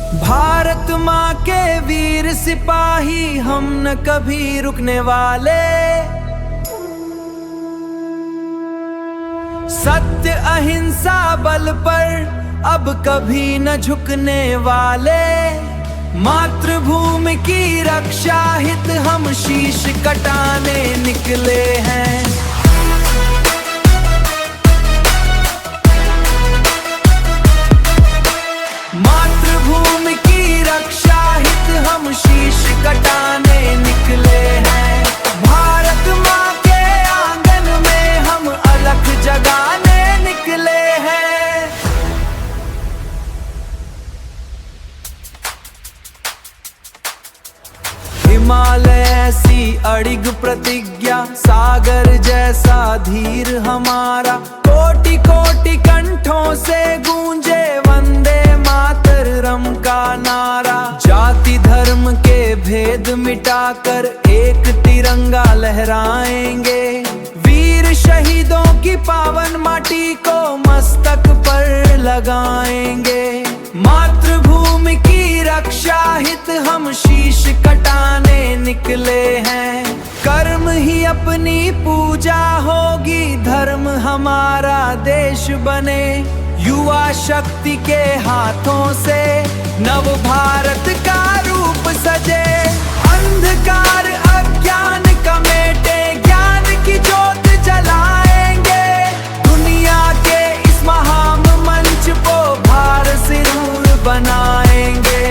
भारत माँ के वीर सिपाही हम न कभी रुकने वाले, सत्य अहिंसा बल पर अब कभी न झुकने वाले। मातृभूमि की रक्षा हित हम शीश कटाने निकले हैं। मातृभूमि की रक्षा हित हम शीश कटाने निकले हैं। भारत माँ के आंगन में हम अलख जगाने निकले हैं। हिमालय ऐसी अड़िग प्रतिज्ञा, सागर जैसा धीर हमारा। कोटि कोटि कंठों से गूंजे वंदे मातरम का नारा। जाति धर्म के भेद मिटाकर एक तिरंगा लहराएंगे। वीर शहीदों की पावन माटी को मस्तक पर लगाएंगे। मातृभूमि की रक्षा हित हम शीश कटाने निकले हैं। कर्म ही अपनी पूजा होगी, धर्म हमारा देश बने। युवा शक्ति के हाथों से नव भारत का रूप सजे। अंधकार अज्ञान कमेटे, ज्ञान की ज्योत जलाएंगे। दुनिया के इस महान मंच को भारत सिरूर बनाएंगे।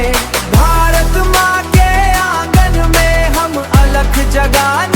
भारत माँ के आंगन में हम अलख जगाने